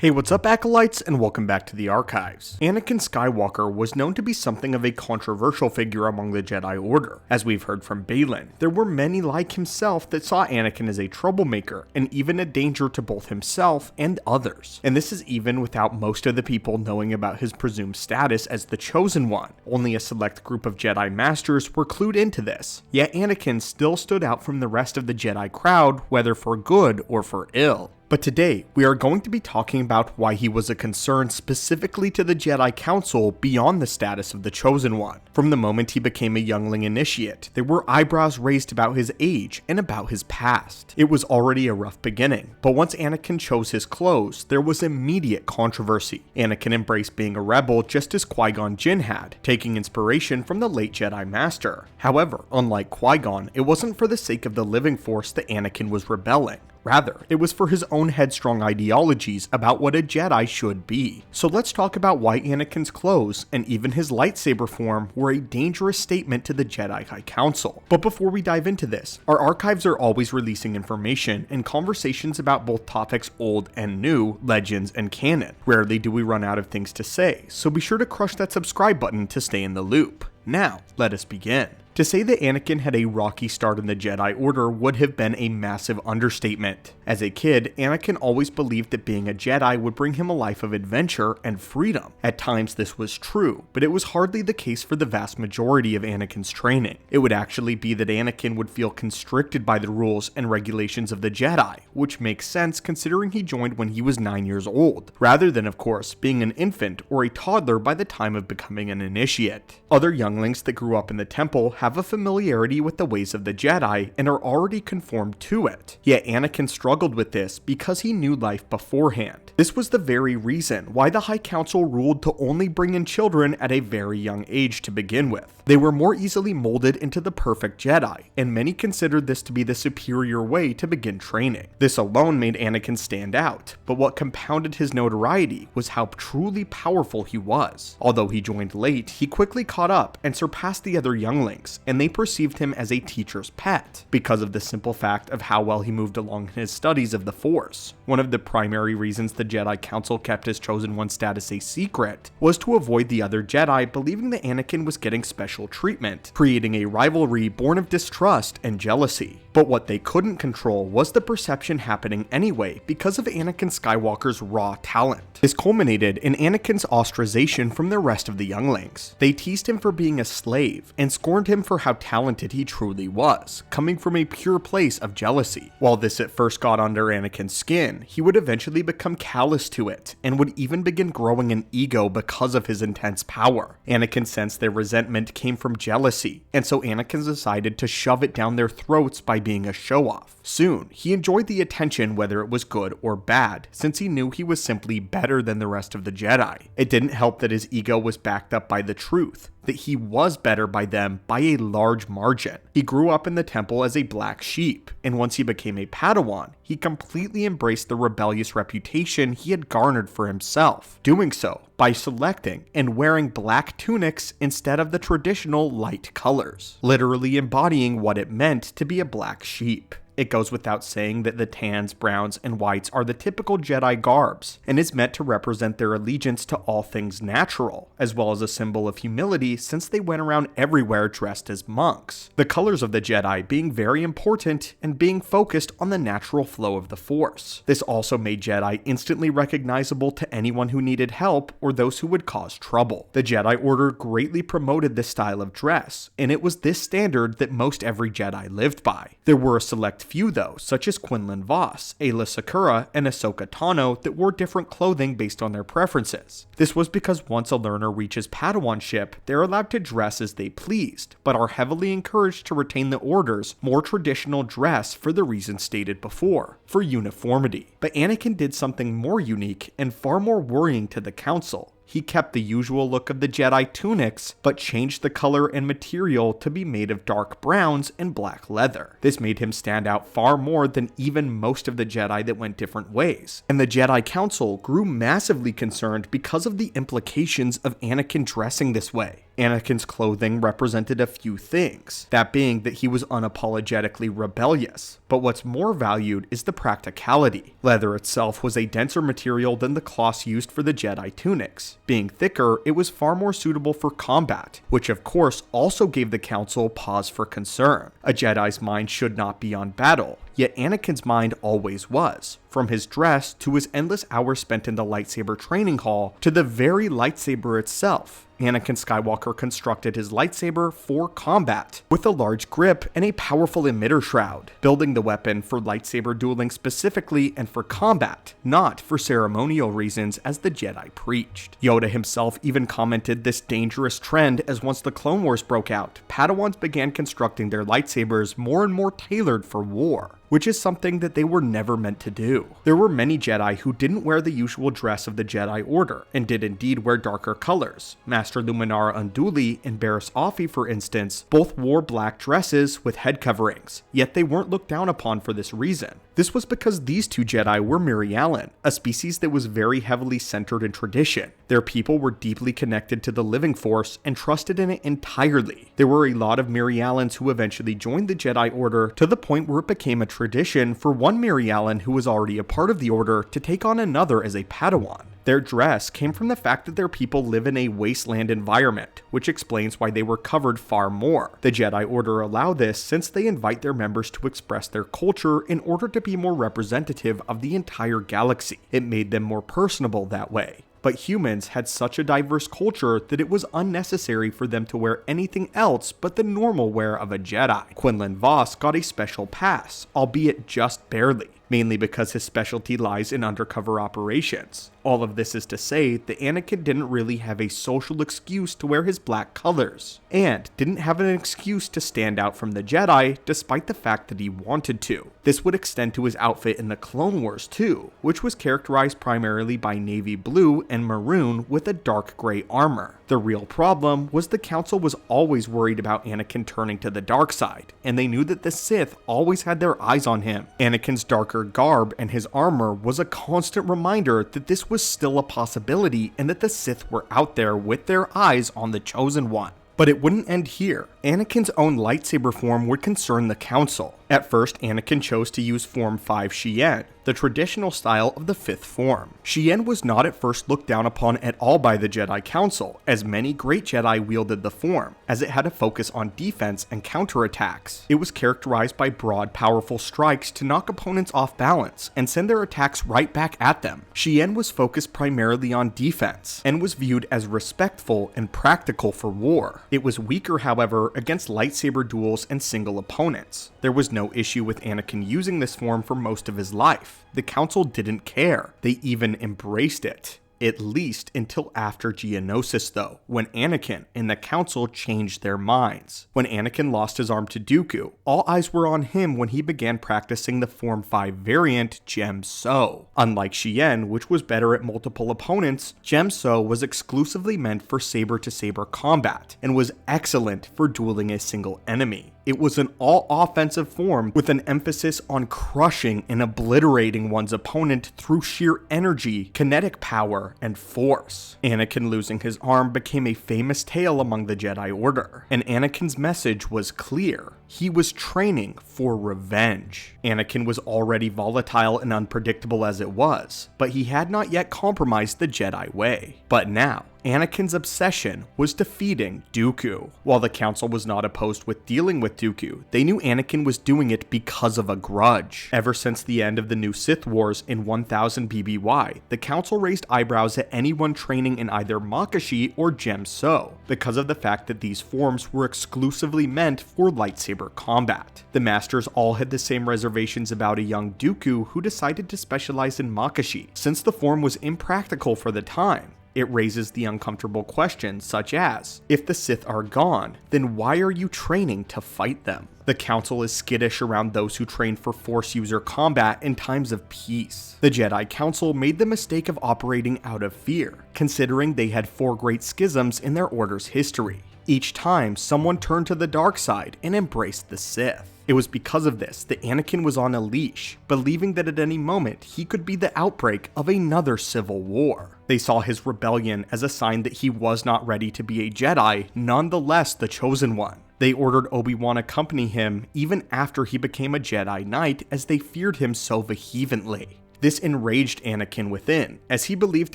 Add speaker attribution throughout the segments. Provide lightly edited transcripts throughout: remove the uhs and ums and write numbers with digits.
Speaker 1: Hey, what's up, Acolytes, and welcome back to the Archives. Anakin Skywalker was known to be something of a controversial figure among the Jedi Order. As we've heard from Balin, there were many like himself that saw Anakin as a troublemaker, and even a danger to both himself and others. And this is even without most of the people knowing about his presumed status as the Chosen One. Only a select group of Jedi Masters were clued into this. Yet Anakin still stood out from the rest of the Jedi crowd, whether for good or for ill. But today, we are going to be talking about why he was a concern specifically to the Jedi Council beyond the status of the Chosen One. From the moment he became a youngling initiate, there were eyebrows raised about his age and about his past. It was already a rough beginning, but once Anakin chose his clothes, there was immediate controversy. Anakin embraced being a rebel just as Qui-Gon Jinn had, taking inspiration from the late Jedi Master. However, unlike Qui-Gon, it wasn't for the sake of the living force that Anakin was rebelling. Rather, it was for his own headstrong ideologies about what a Jedi should be. So let's talk about why Anakin's clothes, and even his lightsaber form, were a dangerous statement to the Jedi High Council. But before we dive into this, our archives are always releasing information and conversations about both topics old and new, legends and canon. Rarely do we run out of things to say, so be sure to crush that subscribe button to stay in the loop. Now, let us begin. To say that Anakin had a rocky start in the Jedi Order would have been a massive understatement. As a kid, Anakin always believed that being a Jedi would bring him a life of adventure and freedom. At times this was true, but it was hardly the case for the vast majority of Anakin's training. It would actually be that Anakin would feel constricted by the rules and regulations of the Jedi, which makes sense considering he joined when he was 9 years old, rather than, of course, being an infant or a toddler by the time of becoming an initiate. Other younglings that grew up in the temple have a familiarity with the ways of the Jedi and are already conformed to it. Yet Anakin struggled with this because he knew life beforehand. This was the very reason why the High Council ruled to only bring in children at a very young age to begin with. They were more easily molded into the perfect Jedi, and many considered this to be the superior way to begin training. This alone made Anakin stand out, but what compounded his notoriety was how truly powerful he was. Although he joined late, he quickly caught up and surpassed the other younglings, and they perceived him as a teacher's pet, because of the simple fact of how well he moved along in his studies of the Force. One of the primary reasons the Jedi Council kept his Chosen One status a secret was to avoid the other Jedi believing that Anakin was getting special treatment, creating a rivalry born of distrust and jealousy. But what they couldn't control was the perception happening anyway because of Anakin Skywalker's raw talent. This culminated in Anakin's ostracization from the rest of the younglings. They teased him for being a slave and scorned him for how talented he truly was, coming from a pure place of jealousy. While this at first got under Anakin's skin, he would eventually become callous to it and would even begin growing an ego because of his intense power. Anakin sensed their resentment came from jealousy, and so Anakin decided to shove it down their throats by being a show-off. Soon, he enjoyed the attention whether it was good or bad, since he knew he was simply better than the rest of the Jedi. It didn't help that his ego was backed up by the truth, that he was better by them by a large margin. He grew up in the temple as a black sheep, and once he became a Padawan, he completely embraced the rebellious reputation he had garnered for himself, doing so by selecting and wearing black tunics instead of the traditional light colors, literally embodying what it meant to be a black sheep. It goes without saying that the tans, browns, and whites are the typical Jedi garbs, and is meant to represent their allegiance to all things natural, as well as a symbol of humility since they went around everywhere dressed as monks. The colors of the Jedi being very important and being focused on the natural flow of the Force. This also made Jedi instantly recognizable to anyone who needed help or those who would cause trouble. The Jedi Order greatly promoted this style of dress, and it was this standard that most every Jedi lived by. There were a select few though, such as Quinlan Vos, Aayla Secura, and Ahsoka Tano that wore different clothing based on their preferences. This was because once a learner reaches Padawanship, they're allowed to dress as they pleased, but are heavily encouraged to retain the Order's more traditional dress for the reasons stated before, for uniformity. But Anakin did something more unique and far more worrying to the Council. He kept the usual look of the Jedi tunics, but changed the color and material to be made of dark browns and black leather. This made him stand out far more than even most of the Jedi that went different ways. And the Jedi Council grew massively concerned because of the implications of Anakin dressing this way. Anakin's clothing represented a few things, that being that he was unapologetically rebellious, but what's more valued is the practicality. Leather itself was a denser material than the cloths used for the Jedi tunics. Being thicker, it was far more suitable for combat, which of course also gave the Council pause for concern. A Jedi's mind should not be on battle, yet Anakin's mind always was, from his dress to his endless hours spent in the lightsaber training hall to the very lightsaber itself. Anakin Skywalker constructed his lightsaber for combat, with a large grip and a powerful emitter shroud, building the weapon for lightsaber dueling specifically and for combat, not for ceremonial reasons as the Jedi preached. Yoda himself even commented this dangerous trend as once the Clone Wars broke out, Padawans began constructing their lightsabers more and more tailored for war, which is something that they were never meant to do. There were many Jedi who didn't wear the usual dress of the Jedi Order, and did indeed wear darker colors. Master Luminara Unduli and Barriss Offee, for instance, both wore black dresses with head coverings, yet they weren't looked down upon for this reason. This was because these two Jedi were Mirialan, a species that was very heavily centered in tradition. Their people were deeply connected to the living force and trusted in it entirely. There were a lot of Mirialans who eventually joined the Jedi Order to the point where it became a tradition for one Mirialan who was already a part of the Order to take on another as a Padawan. Their dress came from the fact that their people live in a wasteland environment, which explains why they were covered far more. The Jedi Order allow this since they invite their members to express their culture in order to be more representative of the entire galaxy. It made them more personable that way. But humans had such a diverse culture that it was unnecessary for them to wear anything else but the normal wear of a Jedi. Quinlan Vos got a special pass, albeit just barely, mainly because his specialty lies in undercover operations. All of this is to say that Anakin didn't really have a social excuse to wear his black colors, and didn't have an excuse to stand out from the Jedi despite the fact that he wanted to. This would extend to his outfit in the Clone Wars too, which was characterized primarily by navy blue and maroon with a dark gray armor. The real problem was the Council was always worried about Anakin turning to the dark side, and they knew that the Sith always had their eyes on him. Anakin's darker garb and his armor was a constant reminder that this was still a possibility and that the Sith were out there with their eyes on the Chosen One. But it wouldn't end here. Anakin's own lightsaber form would concern the Council. At first, Anakin chose to use Form 5 Shien, the traditional style of the fifth form. Shien was not at first looked down upon at all by the Jedi Council, as many great Jedi wielded the form, as it had a focus on defense and counterattacks. It was characterized by broad, powerful strikes to knock opponents off balance and send their attacks right back at them. Shien was focused primarily on defense, and was viewed as respectful and practical for war. It was weaker, however, against lightsaber duels and single opponents. There was no issue with Anakin using this form for most of his life. The Council didn't care. They even embraced it. At least until after Geonosis though, when Anakin and the Council changed their minds. When Anakin lost his arm to Dooku, all eyes were on him when he began practicing the Form 5 variant, Gem So. Unlike Shien, which was better at multiple opponents, Gem So was exclusively meant for saber-to-saber combat, and was excellent for dueling a single enemy. It was an all-offensive form with an emphasis on crushing and obliterating one's opponent through sheer energy, kinetic power, and force. Anakin losing his arm became a famous tale among the Jedi Order, and Anakin's message was clear. He was training for revenge. Anakin was already volatile and unpredictable as it was, but he had not yet compromised the Jedi way. But now, Anakin's obsession was defeating Dooku. While the Council was not opposed with dealing with Dooku, they knew Anakin was doing it because of a grudge. Ever since the end of the new Sith Wars in 1000 BBY, the Council raised eyebrows at anyone training in either Makashi or Gem So, because of the fact that these forms were exclusively meant for lightsaber combat. The Masters all had the same reservations about a young Dooku who decided to specialize in Makashi, since the form was impractical for the time. It raises the uncomfortable questions such as, if the Sith are gone, then why are you training to fight them? The Council is skittish around those who train for Force user combat in times of peace. The Jedi Council made the mistake of operating out of fear, considering they had 4 great schisms in their order's history. Each time, someone turned to the dark side and embraced the Sith. It was because of this that Anakin was on a leash, believing that at any moment he could be the outbreak of another civil war. They saw his rebellion as a sign that he was not ready to be a Jedi, nonetheless the chosen one. They ordered Obi-Wan accompany him even after he became a Jedi Knight, as they feared him so vehemently. This enraged Anakin within, as he believed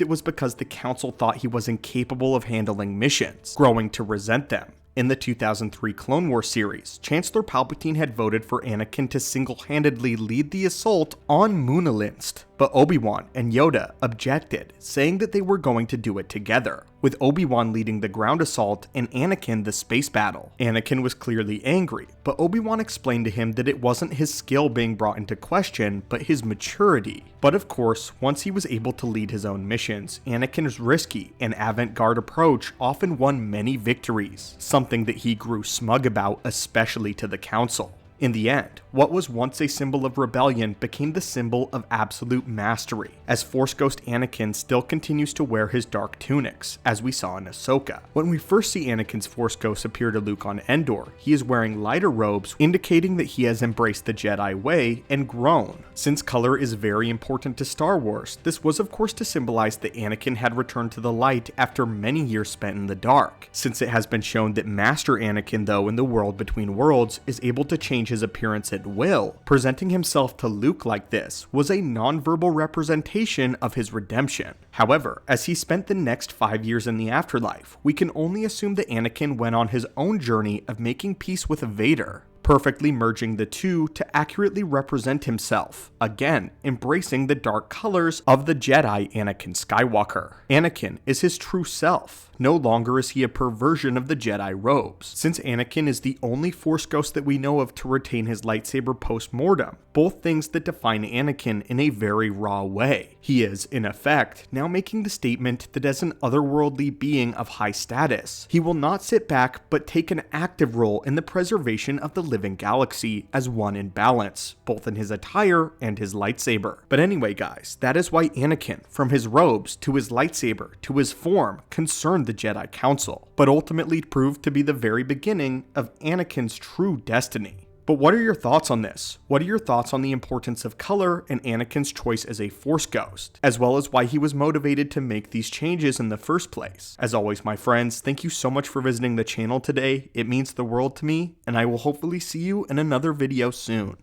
Speaker 1: it was because the Council thought he was incapable of handling missions, growing to resent them. In the 2003 Clone Wars series, Chancellor Palpatine had voted for Anakin to single-handedly lead the assault on Munalinst, but Obi-Wan and Yoda objected, saying that they were going to do it together, with Obi-Wan leading the ground assault and Anakin the space battle. Anakin was clearly angry, but Obi-Wan explained to him that it wasn't his skill being brought into question, but his maturity. But of course, once he was able to lead his own missions, Anakin's risky and avant-garde approach often won many victories, something that he grew smug about, especially to the Council. In the end, what was once a symbol of rebellion became the symbol of absolute mastery, as Force Ghost Anakin still continues to wear his dark tunics, as we saw in Ahsoka. When we first see Anakin's Force Ghost appear to Luke on Endor, he is wearing lighter robes, indicating that he has embraced the Jedi way and grown. Since color is very important to Star Wars, this was of course to symbolize that Anakin had returned to the light after many years spent in the dark. Since it has been shown that Master Anakin, though, in the World Between Worlds, is able to change his appearance at will, presenting himself to Luke like this was a non-verbal representation of his redemption. However, as he spent the next 5 years in the afterlife, we can only assume that Anakin went on his own journey of making peace with Vader, perfectly merging the two to accurately represent himself, again embracing the dark colors of the Jedi Anakin Skywalker. Anakin is his true self. No longer is he a perversion of the Jedi robes, since Anakin is the only Force Ghost that we know of to retain his lightsaber post-mortem, both things that define Anakin in a very raw way. He is, in effect, now making the statement that as an otherworldly being of high status, he will not sit back but take an active role in the preservation of the living galaxy as one in balance, both in his attire and his lightsaber. But anyway guys, that is why Anakin, from his robes to his lightsaber to his form, concerned the Jedi Council, but ultimately proved to be the very beginning of Anakin's true destiny. But what are your thoughts on this? What are your thoughts on the importance of color and Anakin's choice as a Force Ghost, as well as why he was motivated to make these changes in the first place? As always, my friends, thank you so much for visiting the channel today. It means the world to me, and I will hopefully see you in another video soon.